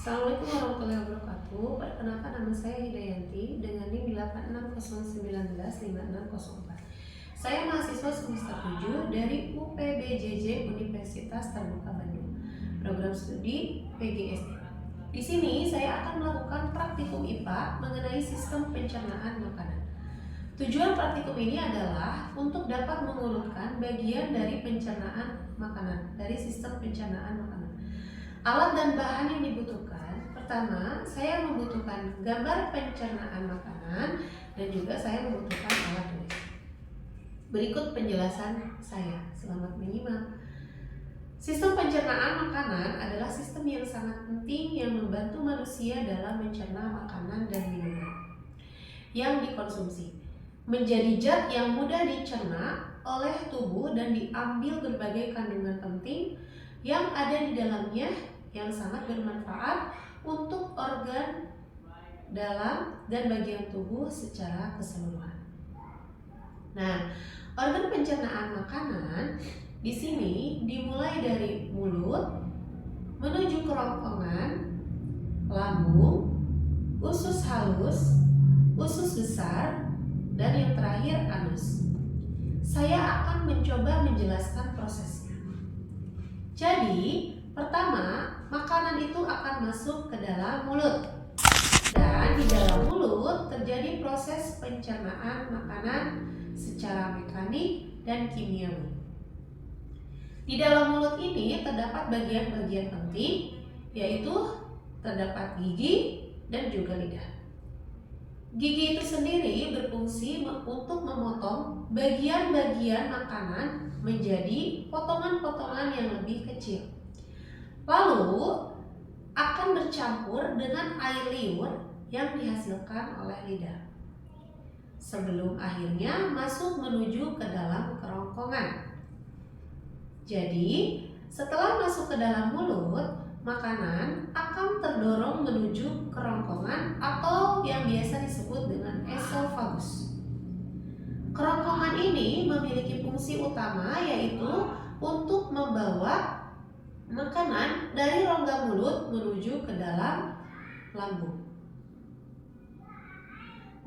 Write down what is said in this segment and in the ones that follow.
Assalamualaikum warahmatullahi wabarakatuh. Perkenalkan, nama saya Hidayanti dengan NIM 8609956004. Saya mahasiswa semester 7 dari UPBJJ Universitas Terbuka Bandung, program studi PGSD. Di sini saya akan melakukan praktikum IPA mengenai sistem pencernaan makanan. Tujuan praktikum ini adalah untuk dapat mengurutkan bagian dari pencernaan makanan, dari sistem pencernaan makanan. Alat dan bahan yang dibutuhkan, pertama saya membutuhkan gambar pencernaan makanan dan juga saya membutuhkan alat tulis. Berikut penjelasan saya, selamat menyimak. Sistem pencernaan makanan adalah sistem yang sangat penting yang membantu manusia dalam mencerna makanan dan minuman yang dikonsumsi menjadi zat yang mudah dicerna oleh tubuh dan diambil berbagai kandungan penting yang ada di dalamnya yang sangat bermanfaat untuk organ dalam dan bagian tubuh secara keseluruhan. Nah, organ pencernaan makanan di sini dimulai dari mulut menuju kerongkongan, lambung, usus halus, usus besar, dan yang terakhir anus. Saya akan mencoba menjelaskan prosesnya. Jadi, pertama, makanan itu akan masuk ke dalam mulut. Dan di dalam mulut terjadi proses pencernaan makanan secara mekanik dan kimiawi. Di dalam mulut ini terdapat bagian-bagian penting, yaitu terdapat gigi dan juga lidah. Gigi itu sendiri berfungsi untuk memotong bagian-bagian makanan menjadi potongan-potongan yang lebih kecil. Lalu akan bercampur dengan air liur yang dihasilkan oleh lidah sebelum akhirnya masuk menuju ke dalam kerongkongan. Jadi, setelah masuk ke dalam mulut, makanan akan terdorong menuju kerongkongan atau yang biasa disebut dengan esofagus. Kerongkongan ini memiliki fungsi utama yaitu untuk membawa makanan dari rongga mulut menuju ke dalam lambung.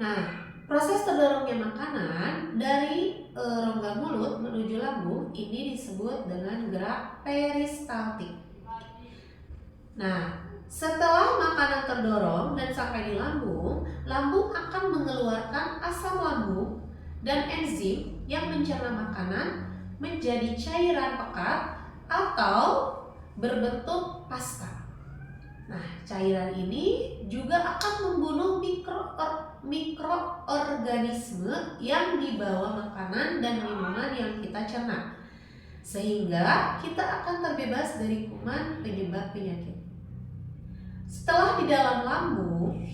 Nah, proses terdorongnya makanan dari rongga mulut menuju lambung ini disebut dengan gerak peristaltik. Nah, setelah makanan terdorong dan sampai di lambung, lambung akan mengeluarkan asam lambung dan enzim yang mencerna makanan menjadi cairan pekat atau berbentuk pasta. Nah, cairan ini juga akan membunuh mikroorganisme yang dibawa makanan dan minuman yang kita cerna, sehingga kita akan terbebas dari kuman penyebab penyakit. Setelah di dalam lambung,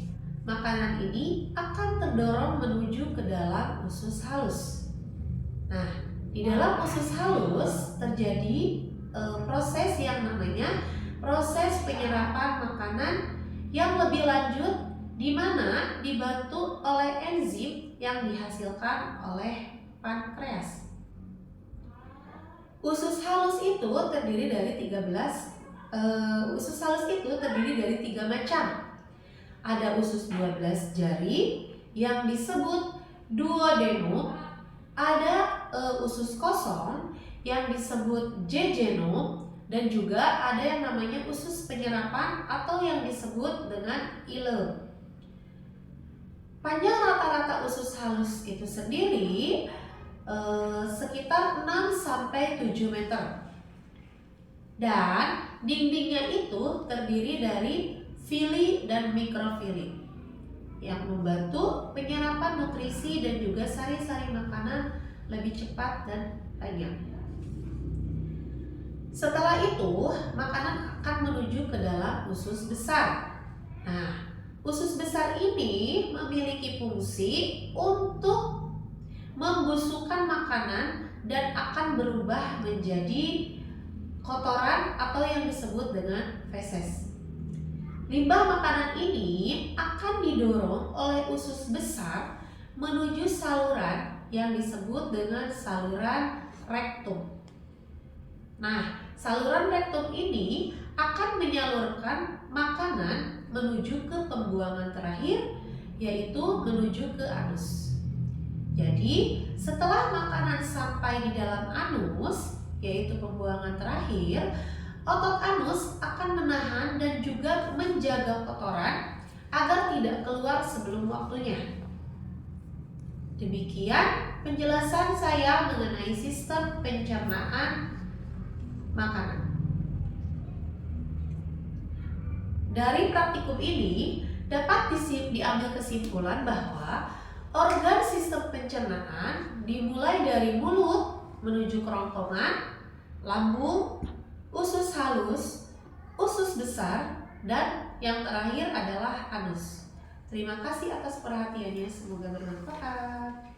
makanan ini akan terdorong menuju ke dalam usus halus. Nah, di dalam usus halus terjadi proses yang namanya proses penyerapan makanan yang lebih lanjut, di mana dibantu oleh enzim yang dihasilkan oleh pankreas. Usus halus itu terdiri dari 3 macam. Ada usus 12 jari yang disebut duodenum, ada usus kosong yang disebut jejunum, dan juga ada yang namanya usus penyerapan atau yang disebut dengan ileum. Panjang rata-rata usus halus itu sendiri sekitar 6-7 meter. Dan dindingnya itu terdiri dari fili dan mikrofili yang membantu penyerapan nutrisi dan juga sari-sari makanan lebih cepat dan banyak. Setelah itu, makanan akan menuju ke dalam usus besar. Nah, usus besar ini memiliki fungsi untuk membusukkan makanan dan akan berubah menjadi kotoran atau yang disebut dengan feses. Limbah makanan ini akan didorong oleh usus besar menuju saluran yang disebut dengan saluran rektum. Nah, saluran rektum ini akan menyalurkan makanan menuju ke pembuangan terakhir, yaitu menuju ke anus. Jadi, setelah makanan sampai di dalam anus, yaitu pembuangan terakhir, otot anus akan menahan dan juga menjaga kotoran agar tidak keluar sebelum waktunya. Demikian penjelasan saya mengenai sistem pencernaan makanan. Dari praktikum ini dapat diambil kesimpulan bahwa organ sistem pencernaan dimulai dari mulut menuju kerongkongan, lambung, usus halus, usus besar, dan yang terakhir adalah anus. Terima kasih atas perhatiannya, semoga bermanfaat.